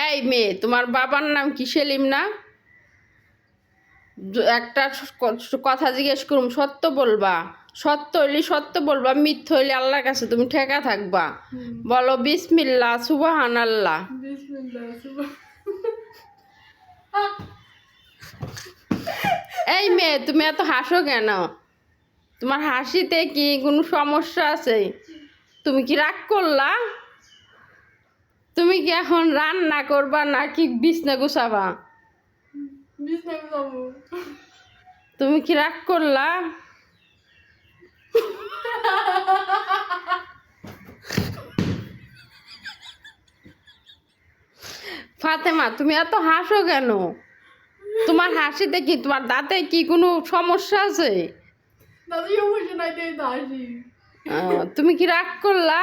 এই মেয়ে, তোমার বাবার নাম কি? সেলিম না? একটা কথা জিজ্ঞেস করুম, সত্য বলবা। সত্য হইলে সত্য বলবা, মিথ্যা হইলে আল্লাহর কাছে তুমি ঠেকা থাকবা। বলো বিসমিল্লাহ সুবহানাল্লাহ। এই মেয়ে, তুমি এত হাসো কেন? তোমার হাসিতে কি কোনো সমস্যা আছে? তুমি কি রাগ করলা? তুমি কি এখন রান্না করবা নাকি বিছনা গুছাবা? তুমি কি রাগ করলা? ফাতেমা, তুমি এত হাসো কেন? তোমার হাসিতে কি, তোমার দাঁতে কি কোনো সমস্যা আছে? তুমি কি রাগ করলা?